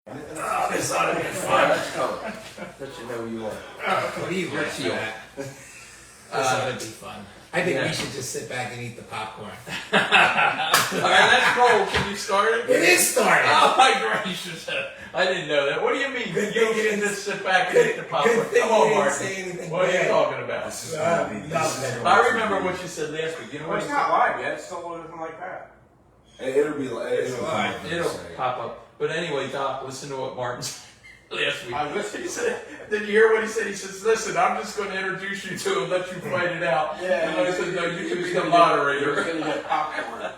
Oh, this ought to be fun. Let's go. Let you know you are. What do you Let's see that? This ought to be fun. I think we should just sit back and eat the popcorn. All right, let's roll. Can you start it? It is started. Oh my gracious! I didn't know that. What do you mean? Good You thing can just sit back and eat the popcorn. Good thing Come on, you didn't Martin. say anything What are you bad. talking about? Nothing. I remember what you said last week. You know Well, what? it's not live yet. It's still looking like that. It'll be like It'll pop up. But anyway, Doc, listen to what Martin said last week. I listened. He said, did you hear what he said? He says, listen, I'm just going to introduce you to him, let you fight it out. Yeah, And I said, no, you can be the You're moderator. gonna get popcorn.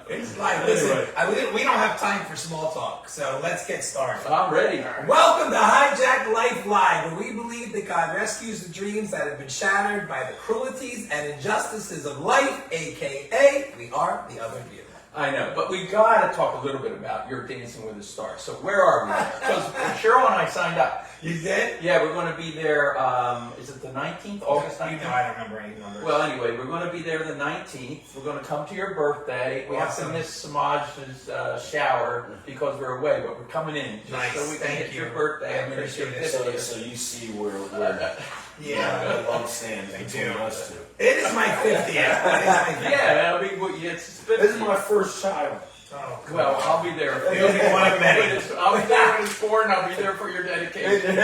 It's like, listen, we don't have time for small talk, so let's get started. I'm ready. Welcome to Hijack Life Live, where we believe that God rescues the dreams that have been shattered by the cruelties and injustices of life, aka we are the other view. I know, but we got to talk a little bit about your Dancing with the Stars. So where are we? Because Cheryl and I signed up. You did? Yeah, we're going to be there, is it the 19th? August 19th? You know, I don't remember any numbers. Well, anyway, we're going to be there the 19th. We're going to come to your birthday. We have Awesome. to miss Samaj's shower because we're away, but we're coming in just Nice, so we can thank hit your you. birthday. I appreciate it. So you see where yeah, love stands between us two. it is my 50th. Yeah, I mean, it's 50. This is my first child. Oh, cool. Well, I'll be there. You'll be one of many. I'll be there when it's born. I'll be there for your dedication.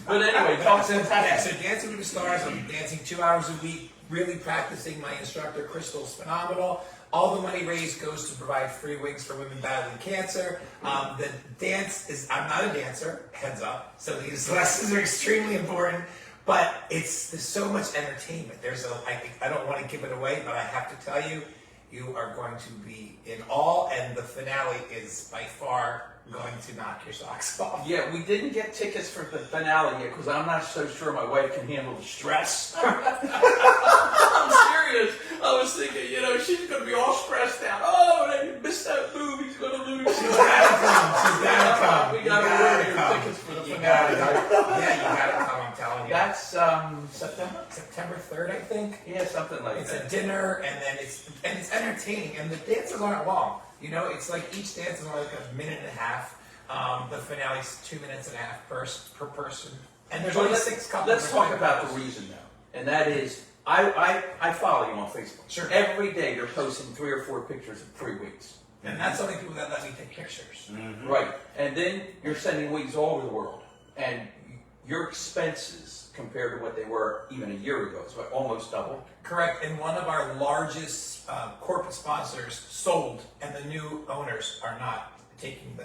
But anyway, talk to Yeah, so Dancing with the Stars, I'm dancing 2 hours a week, really practicing. My instructor, Crystal's phenomenal. All the money raised goes to provide free wigs for women battling cancer. The dance is, I'm not a dancer, heads up, so these lessons are extremely important, but there's so much entertainment. I don't want to give it away, but I have to tell you, you are going to be in awe, and the finale is by far going to knock your socks off. Yeah, we didn't get tickets for the finale yet because I'm not so sure my wife can handle the stress. I'm serious. I was thinking, she's going to be all stressed out. Oh, they missed that move. He's going to lose. She's gotta come. She's gotta come. We got to order your tickets for the finale. Yeah, you gotta come, I'm telling you. That's September? September 3rd, I think. Yeah, something like It's that. a dinner, and then it's entertaining, and the dances aren't long. It's like each dance is only like a minute and a half. The finale's 2 minutes and a half per person, and there's Well, only let's- 6 couples. Let's talk about the reason, though, and that is I follow you on Facebook. Sure. Every day they're posting 3 or 4 pictures of 3 weeks. And that's only people that let me take pictures. Right. And then you're sending wigs all over the world. And your expenses compared to what they were even a year ago, it's almost double. Correct, and one of our largest corporate sponsors sold, and the new owners are not taking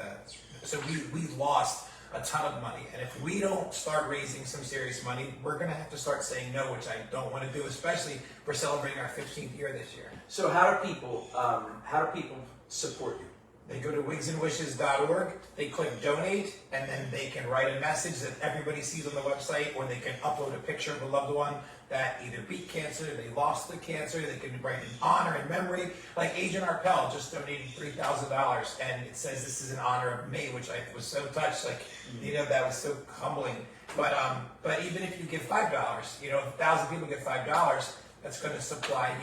so we lost a ton of money, and if we don't start raising some serious money, we're going to have to start saying no, which I don't want to do, especially for celebrating our 15th year this year. So how do people support you? They go to wigsandwishes.org, they click donate, and then they can write a message that everybody sees on the website, or they can upload a picture of a loved one that either beat cancer, they lost the cancer, they can write in honor and memory. Like Agent Arpel just donated $3,000, and it says this is in honor of me, which I was so touched, that was so humbling. But even if you give $5, if 1,000 people give $5, that's going to supply,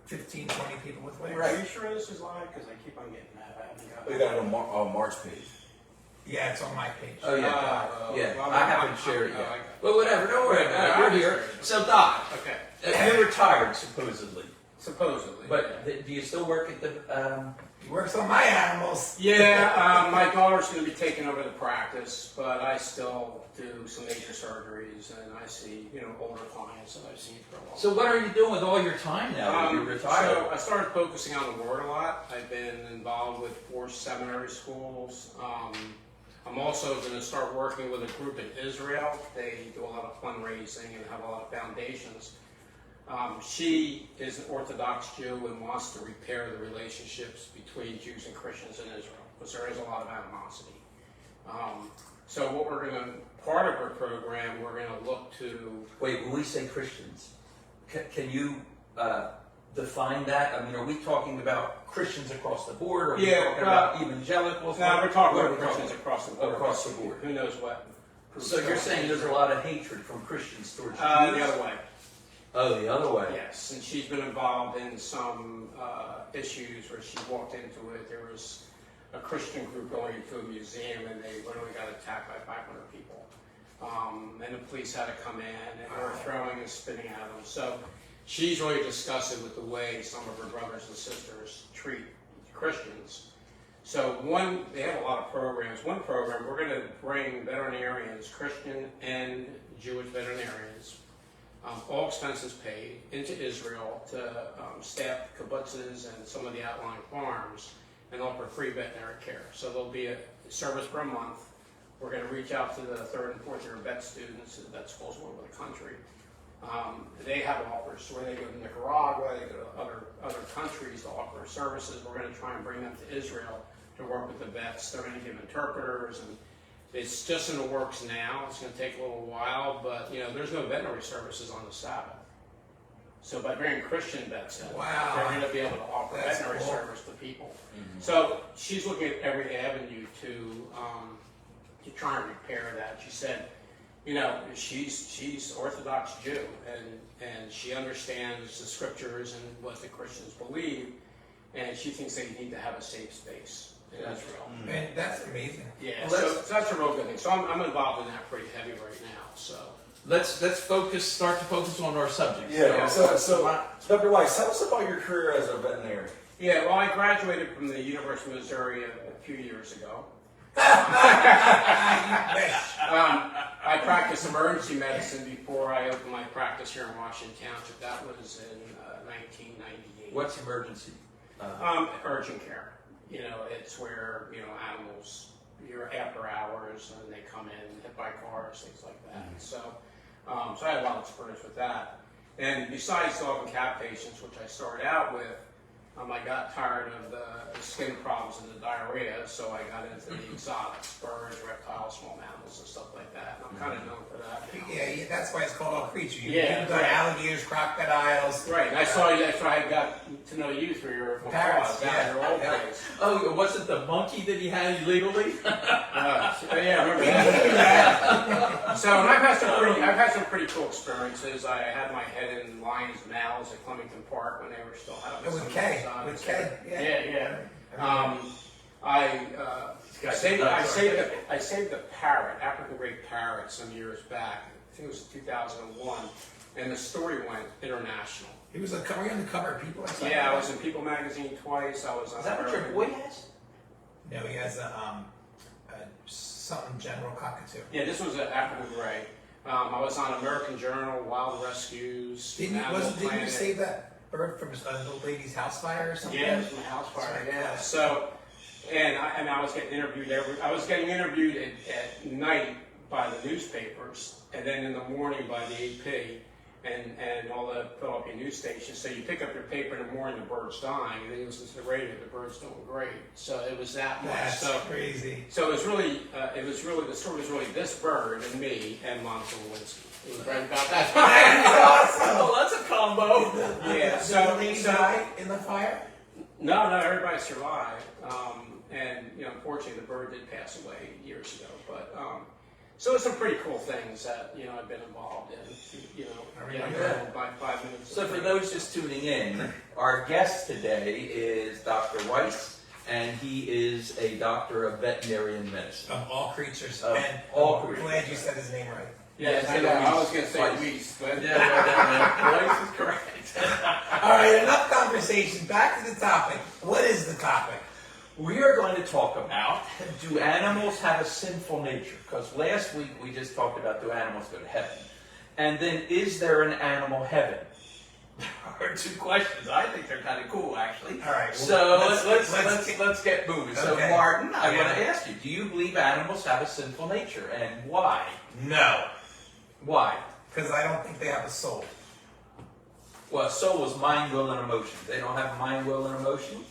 15, 20 people with wigs. Are you sure this is live? Because I keep on getting that. I haven't got We got it on Mark's page. Yeah, it's on my page. Oh yeah, yeah. well, I haven't shared it I yet. got it. But whatever, don't worry about it. You're here. So Doc, Okay. you're retired supposedly. Supposedly. But do you still work at the? He works on my animals. Yeah, my daughter's going to be taking over the practice, but I still do some major surgeries, and I see, older clients that I've seen for a while. So what are you doing with all your time now that you're retired? So I started focusing on the Word a lot. I've been involved with 4 seminary schools. I'm also going to start working with a group in Israel. They do a lot of fundraising and have a lot of foundations. She is an Orthodox Jew and wants to repair the relationships between Jews and Christians in Israel, because there is a lot of animosity. So what we're going to, part of her program, we're going to look to... Wait, when we say Christians, can you define that? I mean, are we talking about Christians across the board, or are we talking about evangelicals? No, we're talking What are about we Christians across the board. Across the board. Who knows what? So you're saying there's a lot of hatred from Christians towards Jews? The other way. Oh, the other way. Yes, and she's been involved in some issues where she walked into it. There was a Christian group going into a museum and they literally got attacked by 500 people. And the police had to come in and they were throwing and spitting at them. So she's really disgusted with the way some of her brothers and sisters treat Christians. So they have a lot of programs. One program, we're going to bring veterinarians, Christian and Jewish veterinarians, all expenses paid, into Israel to staff kibbutzes and some of the outlying farms and offer free veterinary care. So there'll be a service for a month. We're going to reach out to the 3rd and 4th year vet students at vet schools all over the country. They have offers where they go to Nicaragua, they go to other countries to offer services. We're going to try and bring them to Israel to work with the vets. They're going to give interpreters, and it's just in the works now. It's going to take a little while, but there's no veterinary services on the Sabbath. So by bringing Christian vets in, Wow. they're going to be able to offer That's veterinary cool. service to people. So she's looking at every avenue to try and repair that. She said, she's Orthodox Jew, and she understands the scriptures and what the Christians believe, and she thinks they need to have a safe space in Israel. Man, that's amazing. Yeah, Well, so that's a real good thing. So I'm involved in that pretty heavy right now. So Let's start to focus on our subject. Yeah. So Dr. Weiss, tell us about your career as a veterinarian. yeah, well, I graduated from the University of Missouri a few years ago. I practiced emergency medicine before I opened my practice here in Washington Township. That was in 1998. What's emergency? Urgent care. It's where animals, you're after hours and they come in hit by cars, things like that. So I had a lot of experience with that. And besides dog and cat patients, which I started out with, I got tired of the skin problems and the diarrhea, so I got into the exotics, birds, reptiles, small mammals, and stuff like that. And I'm kind of known for that now. Yeah, that's why it's called All Creatures. You Yeah, can go right. to alligators, crocodiles. Right, and I saw you after I got to know you through your Parrots, down yeah. in your old Yeah. place. Oh, was it the monkey that he had illegally? Yeah, I remember that. So and I've had some pretty cool experiences. I had my head in lions' mouths at Clemington Park when they were still having With some Kay. exotics. With Kay. Yeah. I saved a parrot, African gray parrot, some years back. I think it was 2001, and the story went international. He was on the cover of People. Or something. Yeah, I was in People magazine twice. I was on. Is that what your boy has? No, he has a something General Cockatoo. Yeah, this was an African gray. I was on American Journal, Wild Rescues, Didn't Animal you Planet. save that bird from an old lady's house fire or something? Yeah, it was from a house fire. That's right. Yeah. So, and I was getting interviewed I was getting interviewed at night by the newspapers, and then in the morning by the AP, and all the Philadelphia news stations. So you pick up your paper in the morning, the bird's dying, and then you listen to the radio, the bird's doing great. So it was that much. That's So, crazy. so the story was really this bird and me and Monica Lewinsky. It was right about that. Oh, that's a combo. Yeah. Did So the lady die in the fire? No, everybody survived. And unfortunately, the bird did pass away years ago. But so it's some pretty cool things that I've been involved in. By 5 minutes. So for those just tuning in, our guest today is Dr. Weiss, and he is a doctor of veterinarian medicine. Of all creatures. Of and all I'm creatures. glad you said his name right. Yes, I know. I was going to say Weiss. Weiss, but Weiss is correct. All right, enough conversation. Back to the topic. What is the topic? We are going to talk about, do animals have a sinful nature? Because last week we just talked about, do animals go to heaven? And then, is there an animal heaven? There are two questions. I think they're kind of cool, actually. All right. So let's let's get moving. So Okay. Martin, I Yeah. want to ask you, do you believe animals have a sinful nature? And why? No, Why? because I don't think they have a soul. Well, soul is mind, will, and emotion. They don't have mind, will, and emotion?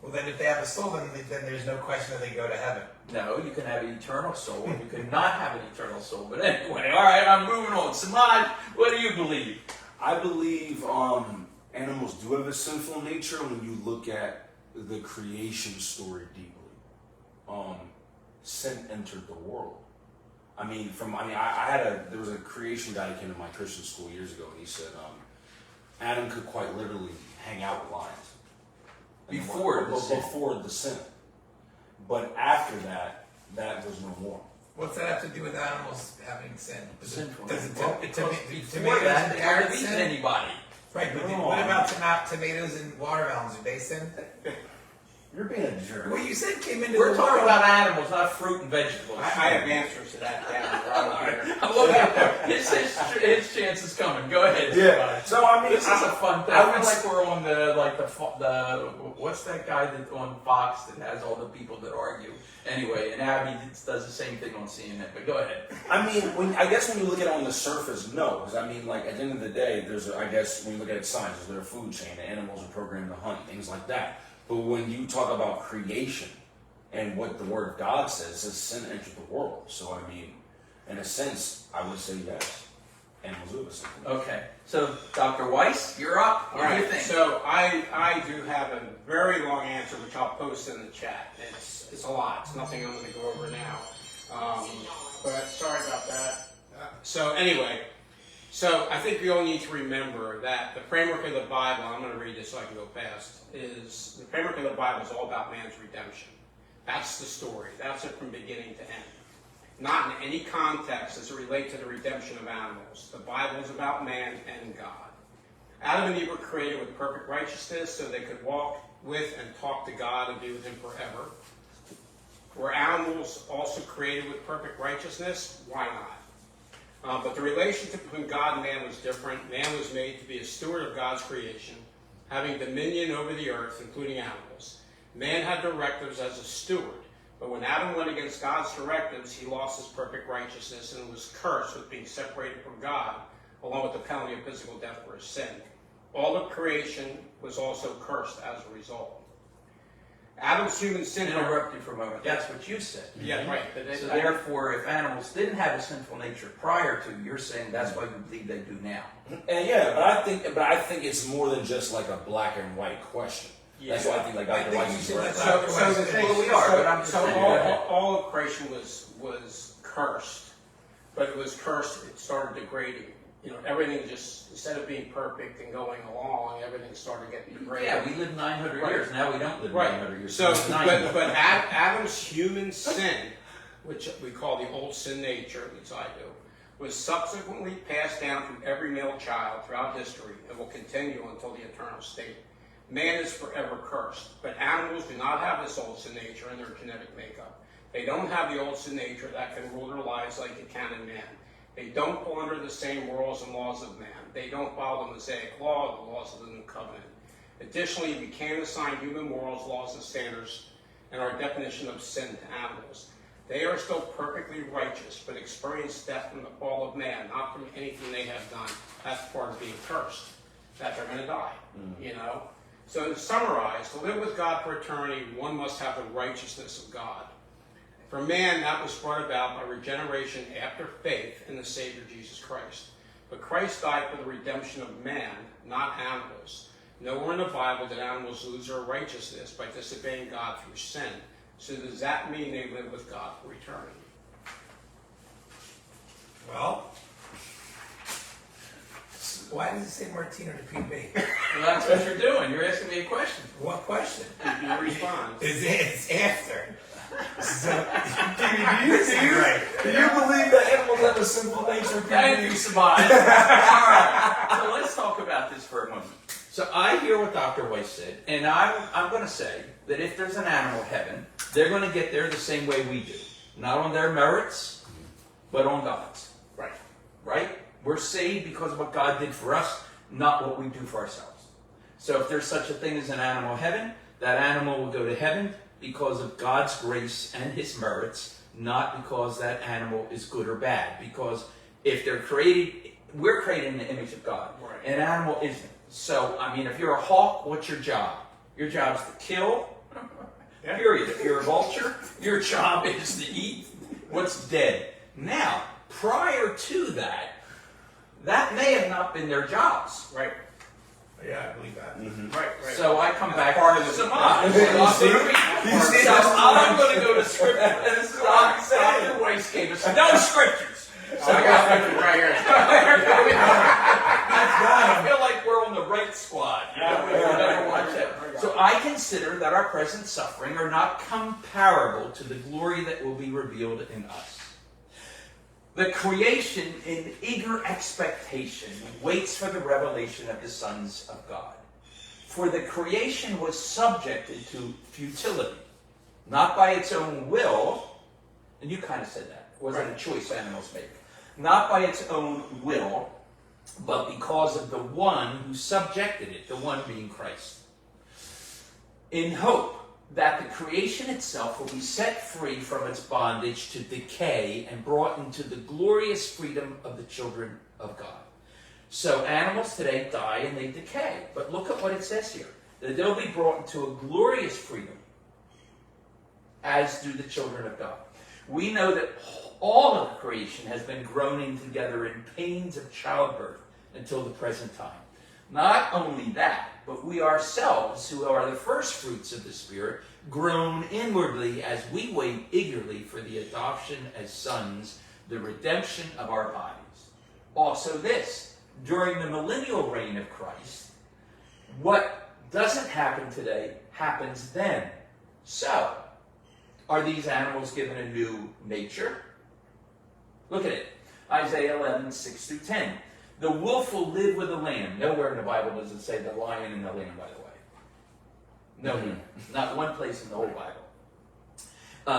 Well, then if they have a soul, then there's no question that they go to heaven. No, you can have an eternal soul, and you can not have an eternal soul. But anyway, all right, I'm moving on. Samaj, what do you believe? I believe animals do have a sinful nature when you look at the creation story deeply. Sin entered the world. There was a creation guy that came to my Christian school years ago, and he said Adam could quite literally hang out with lions. Before the sin. Before the sin. but after that, that was no more. What's that have to do with animals having sin? Sinful. Does it Well, because before tomatoes that, and they carrots weren't eating sin? anybody. Right, but No. what about tomatoes and watermelons? Do they sin? You're being a jerk. Well, you said came into We're the talking world. about animals, not fruit and vegetables. I have answers to that down right here. I'm looking at his chance is coming. Go ahead. Yeah. So I mean, This is a fun thing. I I would feel s- like we're on the what's that guy that on Fox that has all the people that argue. Anyway, and Abby does the same thing on CNN. But go ahead. I mean, I guess when you look at it on the surface, no. Because I mean, like at the end of the day, I guess when you look at it science, there's a food chain. The animals are programmed to hunt, things like that. But when you talk about creation and what the Word of God says, it says sin entered the world. So I mean, in a sense, I would say yes. Animals do have a sin. Okay. So, Dr. Weiss, you're up. All What do you right, think? so I do have a very long answer, which I'll post in the chat. It's a lot. It's nothing I'm going to go over now. But sorry about that. So anyway, so I think we all need to remember that the framework of the Bible, I'm going to read this so I can go fast, is the framework of the Bible is all about man's redemption. That's the story. That's it from beginning to end. Not in any context does it relate to the redemption of animals. The Bible is about man and God. Adam and Eve were created with perfect righteousness so they could walk with and talk to God and be with Him forever. Were animals also created with perfect righteousness? Why not? But the relationship between God and man was different. Man was made to be a steward of God's creation, having dominion over the earth, including animals. Man had directives as a steward. But when Adam went against God's directives, he lost his perfect righteousness and was cursed with being separated from God, along with the penalty of physical death for his sin. All of creation was also cursed as a result. Adam's human sin... Interrupt you for a moment. That's what you said. Yeah, right. But So therefore, if animals didn't have a sinful nature prior to, you're saying that's why you believe they do now. And yeah, but I think it's more than just like a black and white question. That's why I think like I Dr. think Weiss you is should right. let So the thing, Well, we are, but I'm just so saying, go ahead. all of creation was cursed, but it was cursed. It started degrading. You know, everything just, instead of being perfect and going along, everything started getting degraded. Yeah, we lived 900 Right. years. Now we don't live Right. 900 years. So, It's 90. but Adam's human sin, which we call the old sin nature, at least I do, was subsequently passed down from every male child throughout history and will continue until the eternal state. Man is forever cursed, but animals do not have this old sin nature in their genetic makeup. They don't have the old sin nature that can rule their lives like it can in man. They don't fall under the same rules and laws of man. They don't follow the Mosaic law, the laws of the New Covenant. Additionally, we can assign human morals, laws, and standards and our definition of sin to animals. They are still perfectly righteous, but experience death from the fall of man, not from anything they have done. That's part of being cursed, that they're going to die, you know? So to summarize, to live with God for eternity, one must have the righteousness of God. For man, that was brought about by regeneration after faith in the Savior Jesus Christ. But Christ died for the redemption of man, not animals. Nowhere in the Bible did animals lose their righteousness by disobeying God through sin. So does that mean they live with God for eternity? Well, why does it say Martino to PB? Well, that's what you're doing. You're asking me a question. What question? Did you respond? It's after. So, Do you believe that animals have a sinful nature? Thank you, Sabine. All right. So let's talk about this for a moment. So I hear what Dr. Weiss said, and I'm going to say that if there's an animal heaven, they're going to get there the same way we do. Not on their merits, but on God's. Right. Right? We're saved because of what God did for us, not what we do for ourselves. So if there's such a thing as an animal heaven, that animal will go to heaven because of God's grace and His merits, not because that animal is good or bad. Because if they're created, we're created in the image of God. Right. An animal isn't. So, I mean, if you're a hawk, what's your job? Your job is to kill, Yeah. period. If you're a vulture, your job is to eat what's dead. Now, prior to that, that may have not been their jobs. Right. yeah, I believe that. Right. Right. So I come back part to of the- Samaj. see? So I'm going to go to scripture. And this is Dr. Weiss gave us no scriptures. So I got it right here. I feel like we're on the right squad. You know, we better watch that. So I consider that about our present suffering are not comparable to the glory that will be revealed in us. The creation in eager expectation waits for the revelation of the sons of God. For the creation was subjected to futility, not by its own will, and you kind of said that. It wasn't a choice animals make. Not by its own will, but because of the one who subjected it, the one being Christ. In hope that the creation itself will be set free from its bondage to decay and brought into the glorious freedom of the children of God. So animals today die and they decay. But look at what it says here. That they'll be brought into a glorious freedom, as do the children of God. We know that all of creation has been groaning together in pains of childbirth until the present time. Not only that, but we ourselves, who are the first fruits of the Spirit, groan inwardly as we wait eagerly for the adoption as sons, the redemption of our bodies. Also this, during the millennial reign of Christ, what doesn't happen today happens then. So, are these animals given a new nature? Look at it. Isaiah 11, 6 through 10. The wolf will live with the lamb. Nowhere in the Bible does it say the lion and the lamb, by the way. No, not one place in the whole Bible.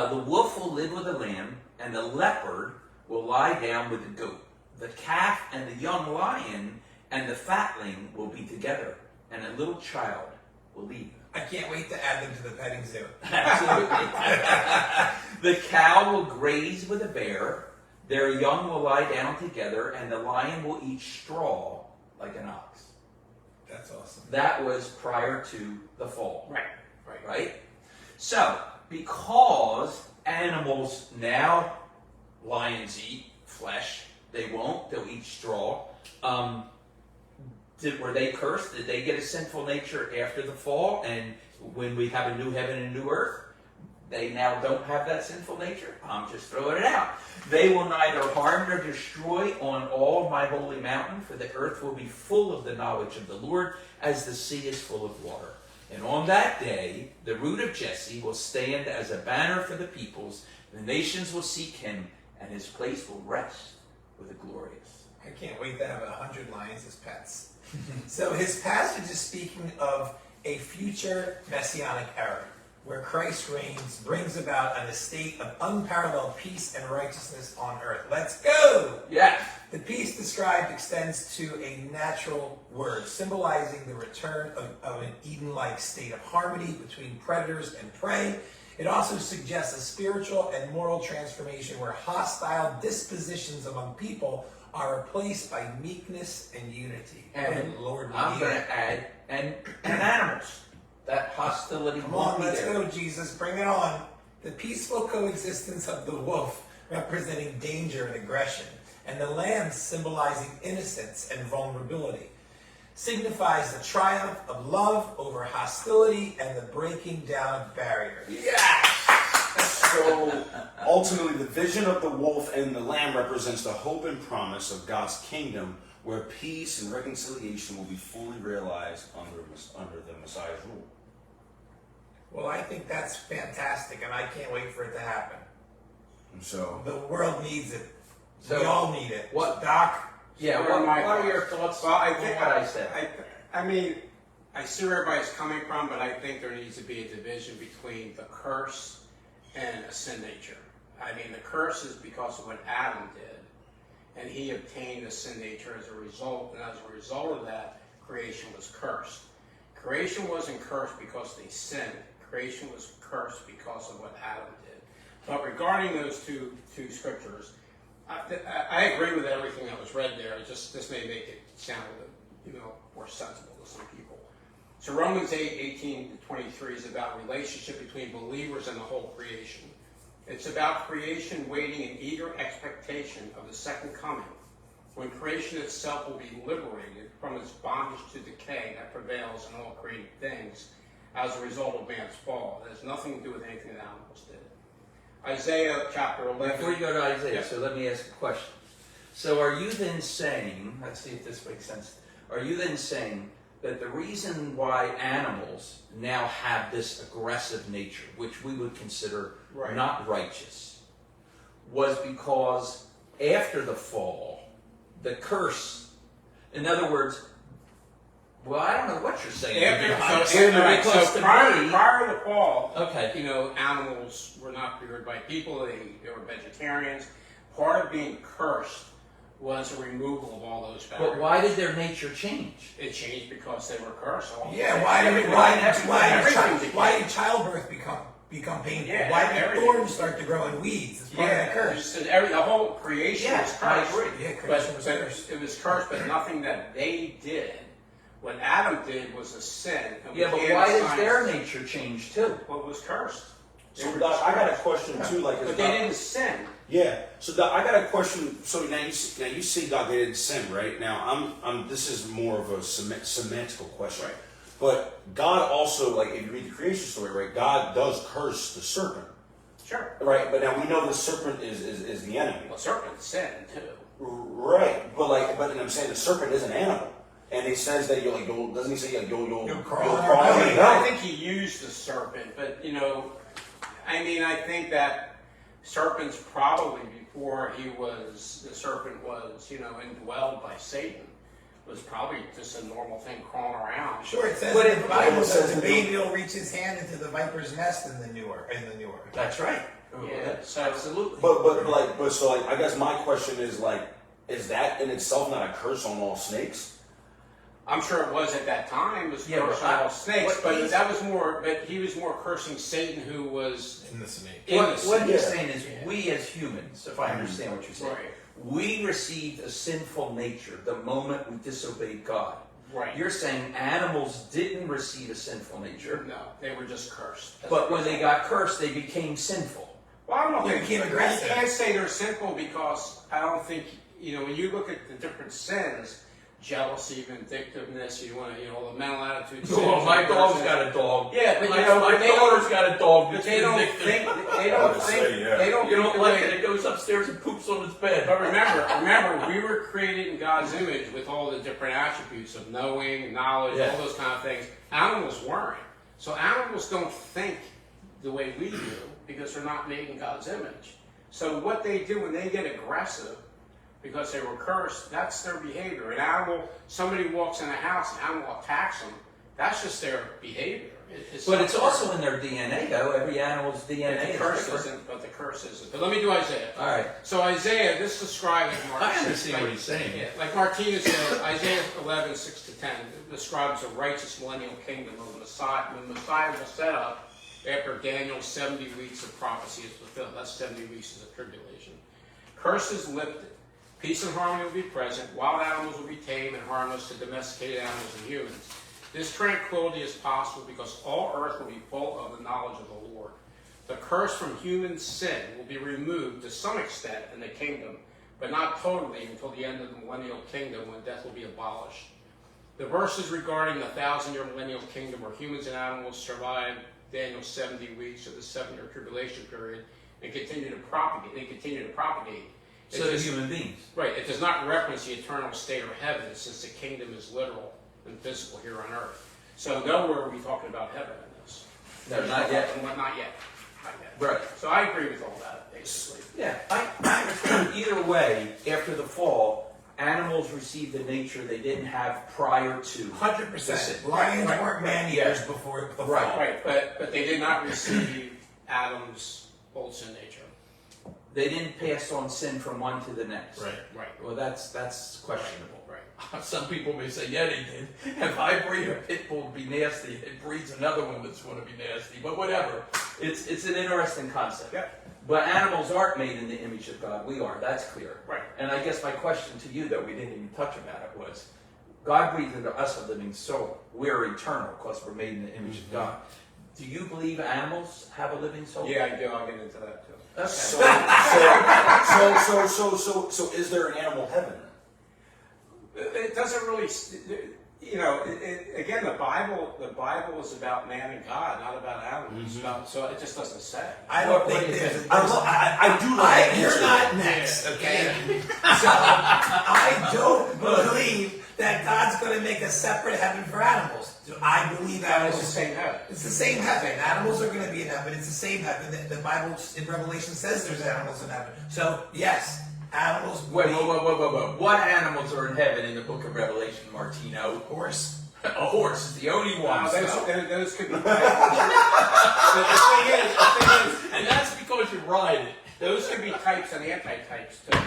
The wolf will live with the lamb, and the leopard will lie down with the goat. The calf and the young lion and the fatling will be together, and a little child will lead them. I can't wait to add them to the petting zoo. Absolutely. The cow will graze with the bear, their young will lie down together, and the lion will eat straw like an ox. That's awesome. That was prior to the fall. Right. So, because animals now, lions eat flesh, they won't, they'll eat straw. Were they cursed? Did they get a sinful nature after the fall? And when we have a new heaven and new earth, they now don't have that sinful nature? I'm just throwing it out. They will neither harm nor destroy on all my holy mountain, for the earth will be full of the knowledge of the Lord, as the sea is full of water. And on that day, the root of Jesse will stand as a banner for the peoples. The nations will seek him, and his place will rest with the glorious. I can't wait to have 100 lions as pets. So his passage is speaking of a future messianic era, where Christ reigns, brings about an estate of unparalleled peace and righteousness on earth. Let's go! Yes. The peace described extends to a natural word, symbolizing the return of an Eden-like state of harmony between predators and prey. It also suggests a spiritual and moral transformation where hostile dispositions among people are replaced by meekness and unity. And Lord, I'm going to add, and animals. That hostility come won't on, be let's there. go, Jesus, bring it on. The peaceful coexistence of the wolf, representing danger and aggression, and the lamb, symbolizing innocence and vulnerability, signifies the triumph of love over hostility and the breaking down of barriers. Yes! So ultimately, the vision of the wolf and the lamb represents the hope and promise of God's kingdom, where peace and reconciliation will be fully realized under the Messiah's rule. Well, I think that's fantastic, and I can't wait for it to happen. And so, The world needs it. So, we all need it. what- Doc? Yeah, What are my what are your thoughts? thoughts Well, I on think what I said? I mean, I see where everybody's coming from, but I think there needs to be a division between the curse and a sin nature. I mean, the curse is because of what Adam did, and he obtained a sin nature as a result, and as a result of that, creation was cursed. Creation wasn't cursed because they sinned. Creation was cursed because of what Adam did. But regarding those two scriptures, I agree with everything that was read there. This may make it sound a little, more sensible to some people. So Romans 8:18-23 is about relationship between believers and the whole creation. It's about creation waiting in eager expectation of the second coming, when creation itself will be liberated from its bondage to decay that prevails in all created things as a result of man's fall. It has nothing to do with anything that animals did. Isaiah chapter 11. Before you go to Isaiah, Yeah. so let me ask a question. So are you then saying, let's see if this makes sense, are you then saying that the reason why animals now have this aggressive nature, which we would consider Right. not righteous, was because after the fall, the curse, in other words, well, I don't know what you're saying. to be honest. Because to me- prior to the fall, Okay. you know, animals were not reared by people. They were vegetarians. Part of being cursed was a removal of all those barriers. But why did their nature change? It changed because they were cursed. Yeah, why did childbirth become painful? Yeah, Why did everything. thorns start to grow in weeds? It's part of the curse. The whole creation Yeah, was I cursed. agree. Yeah, creation was But cursed. it was cursed, but nothing that they did. What Adam did was a sin. And we Yeah, but can't why did assign- their nature change too? Well, it was cursed. They So were Doc, just I got a cursed. question too. Like, But they didn't sin. Yeah. So Doc, I got a question. So now you see God they didn't sin, right? Now I'm this is more of a semantical question. Right. But God also, like if you read the creation story, right? God does curse the serpent, Sure. right? But now we know the serpent is the enemy, Well, serpent sinned too. right? But I'm saying the serpent is an animal, and he says that doesn't he say you'll crawl on crawl your on belly. your I belly? think he used the serpent, but you know, I mean, I think that serpents probably before the serpent was, you know, indwelled by Satan, was probably just a normal thing crawling around. Sure, it says But in the Bible it says that the in the- baby will reach his hand into the viper's nest in the newer. That's right. Yeah, so- Absolutely. But I guess my question is like, is that in itself not a curse on all snakes? I'm sure it was at that time. It was Yeah, cursing but all snakes, what but he's- that was more. But he was more cursing Satan, who was In the snake. in What, the what snake. he's saying is, we as humans, if I understand what you're saying, Right. we received a sinful nature the moment we disobeyed God. Right. You're saying animals didn't receive a sinful nature, No, they were just cursed. but when they got cursed, they became sinful. Well, I don't know They if became aggressive. You can't say they're sinful because I don't think, you know, when you look at the different sins, jealousy, vindictiveness, you want to, you know, the mental attitude. Oh, my dog's got a dog. Yeah, but my, you know, my they daughter's don't- got a dog. But that's they don't vindictive. think. They I don't would think. say, yeah. They don't. You don't think like the it, way- it goes upstairs and poops on its bed. But remember, we were created in God's image with all the different attributes of knowing, knowledge, Yeah. all those kind of things. Animals weren't. So animals don't think the way we do because they're not made in God's image. So what they do when they get aggressive because they were cursed, that's their behavior. An animal, somebody walks in a house, an animal attacks them, that's just their behavior. But it's also in their DNA, though. Every animal's DNA But the is curse different. isn't. But the curse isn't. But let me do Isaiah. All right. So Isaiah, this describes Mark. I understand what he's saying. Yeah, like Martinez said, Isaiah 11, 6-10 describes a righteous millennial kingdom of the Messiah. When the Messiah will set up after Daniel's 70 weeks of prophecy is fulfilled. That's 70 weeks of tribulation. Curses lifted. Peace and harmony will be present. Wild animals will be tame and harmless to domesticated animals and humans. This tranquility is possible because all earth will be full of the knowledge of the Lord. The curse from human sin will be removed to some extent in the kingdom, but not totally until the end of the millennial kingdom when death will be abolished. The verses regarding the 1,000-year millennial kingdom where humans and animals survive Daniel's 70 weeks of the 7-year tribulation period and continue to propagate. They continue to propagate. So do human beings. Right. It does not reference the eternal state or heaven since the kingdom is literal and physical here on earth. So nowhere are we talking about heaven in this. No, not yet. Not yet. Not yet. Right. So I agree with all that, basically. Yeah, I understand. Either way, after the fall, animals received a nature they didn't have prior to. 100%. Lions weren't man-eaters before the fall. Right. But they did not receive Adam's old sin nature. They didn't pass on sin from one to the next. Right. Right. Well, that's questionable. Right. Some people may say, yeah, they did. If I breed a pit bull to be nasty, it breeds another one that's going to be nasty. But whatever. It's an interesting concept. Yeah. But animals aren't made in the image of God. We are. That's clear. Right. And I guess my question to you that we didn't even touch about it was, God breathed into us a living soul. We're eternal because we're made in the image of God. Do you believe animals have a living soul? Yeah, I do. I'll get into that too. Okay. So is there an animal heaven? It doesn't really, you know. Again, the Bible is about man and God, not about animals. So it just doesn't say. I don't What think do you there's. think? I do like that You're answer. not next, okay? So I don't believe that God's going to make a separate heaven for animals. Do I believe That is animals? the same heaven. It's the same heaven. Animals are going to be in heaven. It's the same heaven. The Bible in Revelation says there's animals in heaven. So yes, animals. Wait. What animals are in heaven in the book of Revelation, Martino? Horse. A horse is the only one. Wow, so- those could be types. The thing is, and that's because you ride it. those could be types and anti-types too.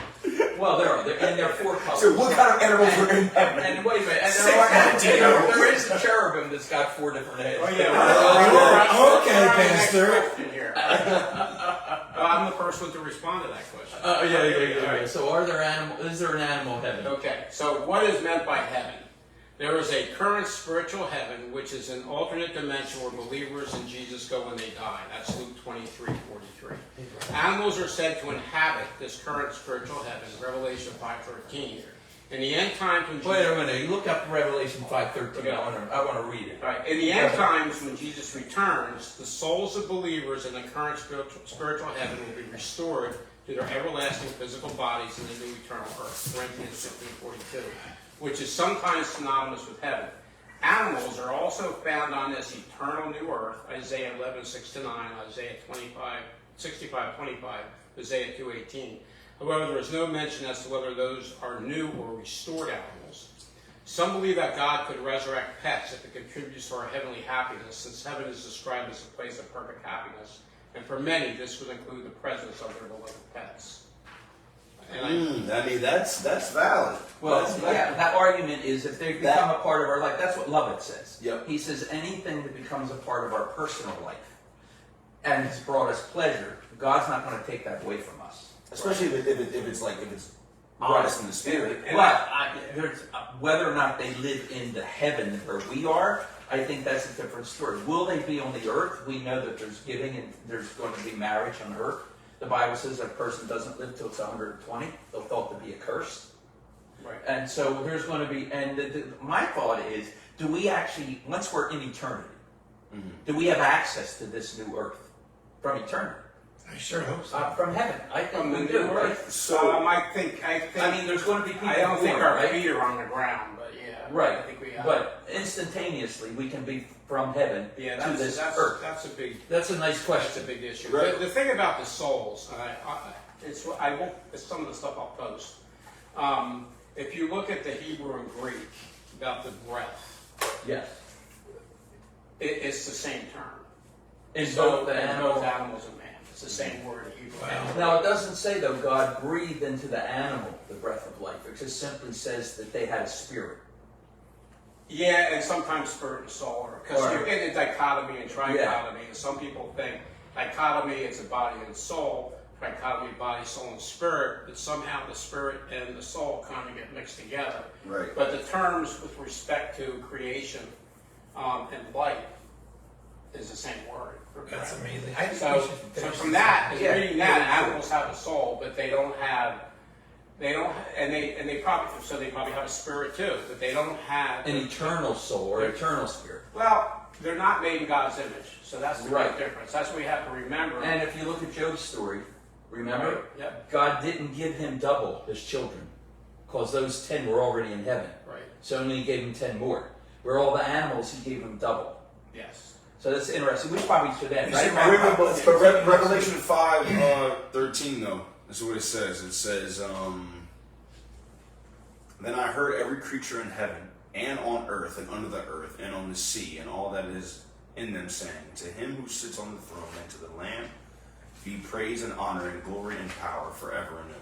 Well, there are, and there are 4 colors. So what kind of animals are in heaven? And wait a minute, and Six there is a cherubim that's got 4 different heads. Oh yeah. Okay, Pastor. Question here. I'm the first one to respond to that question. Yeah. So are there is there an animal heaven? Okay, so what is meant by heaven? There is a current spiritual heaven, which is an alternate dimension where believers in Jesus go when they die. That's Luke 23:43. Animals are said to inhabit this current spiritual heaven, Revelation 5:13. In the end times, when Wait a minute, you look up Revelation 5:13. Okay. I want to read it. Right. In the end times, when Jesus returns, the souls of believers in the current spiritual heaven will be restored to their everlasting physical bodies in the new eternal earth. Corinthians 15:42, which is sometimes synonymous with heaven. Animals are also found on this eternal new earth, Isaiah 11:6-9, Isaiah 65:25, Isaiah 2:18. However, there is no mention as to whether those are new or restored animals. Some believe that God could resurrect pets if it contributes to our heavenly happiness, since heaven is described as a place of perfect happiness. And for many, this would include the presence of their beloved pets. And I mean, that's valid. Well, That's yeah, that argument is if they become a part of our life. That's what Lovett says. Yep. He says anything that becomes a part of our personal life and has brought us pleasure, God's not going to take that away from us. Especially if it's honest in the spirit. But whether or not they live in the heaven where we are, I think that's a different story. Will they be on the earth? We know that there's giving and there's going to be marriage on earth. The Bible says a person doesn't live till it's 120. They're thought to be a curse. right. And so there's going to be, and my thought is, do we actually, once we're in eternity, do we have access to this new earth from eternity? I sure hope so. From heaven. I think From the we do, new right? earth. So I think. I mean, there's going to be people I don't think born, our right? feet are on the ground, but yeah. Right, I think we have. but instantaneously we can be from heaven yeah, to this earth. that's a big. That's a nice That's a question. big issue. Right. The thing about the souls, it's some of the stuff I'll post. If you look at the Hebrew and Greek about the breath, Yes. it's the same term. In So, both the in animal. both animals and man, it's the same word in Hebrew. Wow. Now it doesn't say though God breathed into the animal the breath of life. It just simply says that they had a spirit. Yeah, and sometimes spirit and soul, because Or- you get a dichotomy and trichotomy, and some people think dichotomy is a body and soul, trichotomy body, soul, and spirit, but somehow the spirit and the soul kind of get mixed together. Right. But the terms with respect to creation and life is the same word. That's amazing. I think we So should finish from this. that, is Yeah. reading that, animals have a soul, but they don't have, and they probably have a spirit too, but they don't have. An eternal soul or eternal spirit. Well, they're not made in God's image, so that's the Right. big difference. That's what we have to remember. And if you look at Job's story, remember? Right, yep. God didn't give him double his children because those 10 were already in heaven. Right. So only he gave him 10 more. Where all the animals, he gave them double. Yes. So that's interesting. We probably should end, We should right? wrap up. But Revelation 5:13 though, that's what it says. It says, then I heard every creature in heaven and on earth and under the earth and on the sea and all that is in them saying, to him who sits on the throne and to the Lamb be praise and honor and glory and power forever and ever.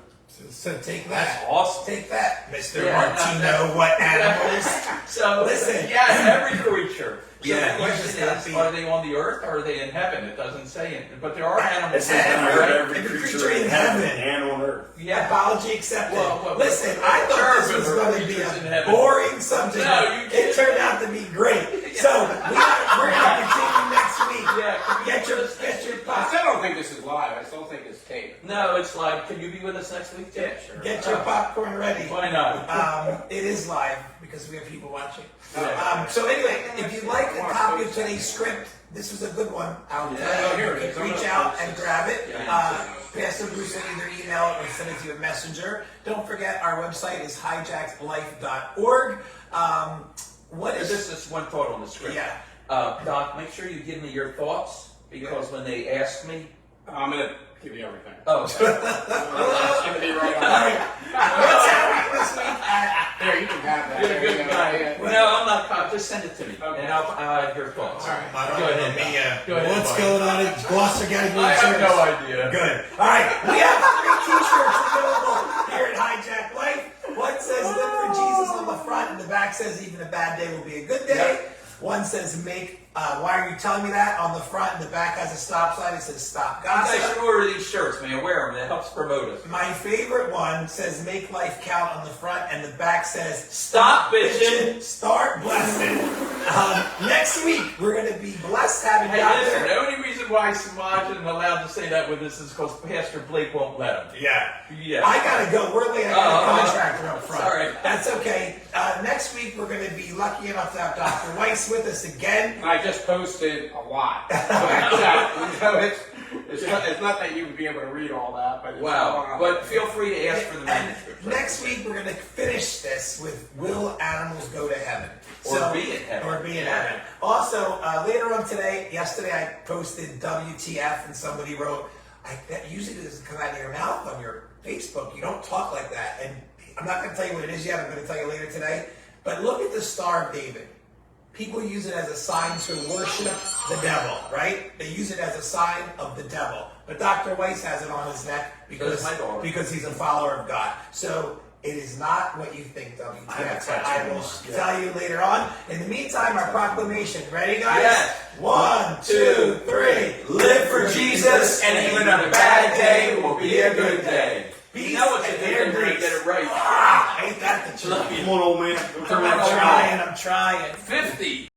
So take That's that. awesome. Take that, Mr. Yeah, Martino. What animals? So Listen. yes, every creature. So Yeah, the you question just gotta is, be- are they on the earth or are they in heaven? It doesn't say it, but there are animals. It says, then I heard every Every creature in heaven and on earth. Yeah. Apology accepted. Well, Listen, I thought this was cherubim are going to be creatures in a heaven. boring subject. No, you It can't. turned out to be great. So we're going to continue next week. Yeah, can we Get your I pop. still don't think this is live. I still think it's taped. No, it's like, can you be with us next week? Tim? Yeah, sure. Get your popcorn ready. Why not? It is live because we have people watching. Yeah. So anyway, if you'd like a copy of today's script, this was a good one. I'll Oh, here it is. reach out and grab it. Yeah. Pastor Pastor Bruce will either email it or send it to you a messenger. Don't forget our website is hijacklife.org. What is This is one thought on the script. Yeah. Doc, make sure you give me your thoughts, because when they ask me, I'm gonna give you everything. oh, It's gonna be right All on. right. What's happening this week? There, you can have that. you're a There you good go. guy. Yeah. No, I'm not. Just send it to me, Okay. and I'll have your thoughts. All right. Go ahead, Me, Go ahead, what's Mike. going on in Gloucester County? I have no idea. Good. All right. We have 3 t-shirts available here at Hijack Life. One says "Live for Jesus" on the front, and the back says "Even a bad day will be a good day." One says "Why are you telling me that?" on the front, and the back has a stop sign. It says "Stop You guys Gossip." should order these shirts, man. Wear them. That helps promote us. My favorite one says "Make life count" on the front, and the back says Stop bitching. Start blessing. Next week we're going to be blessed having Hey, Dr. listen, the only reason why Samaj isn't allowed to say that with us is because Pastor Blake won't let him. Yeah. Yeah. I gotta go. We're late. I got a contractor up front. Sorry. That's okay. Next week we're gonna be lucky enough to have Dr. Weiss with us again. And I just posted a lot. It's not that you would be able to read all that, but it's Wow. But feel free to ask for the And manuscript. next week we're gonna finish this with "Will Animals Go to Heaven?" Or be in heaven. Or be in heaven. Also, later on yesterday I posted WTF, and somebody wrote, "That usually doesn't come out of your mouth on your Facebook. You don't talk like that." And I'm not going to tell you what it is yet. I'm going to tell you later today. But look at the Star of David. People use it as a sign to worship the devil, right? They use it as a sign of the devil. But Dr. Weiss has it on his neck does my daughter. because he's a follower of God. So it is not what you think, WTF. I have a tattoo I on will mine. tell you later on. In the meantime, our proclamation. Ready, guys? Yes. 1, 2, 3. Live for Jesus, and even a bad day will be a good day. Peace You know it's a and good air day when you grease. get it right. Ah, ain't that the truth? Come on, old man. I'm trying. 50.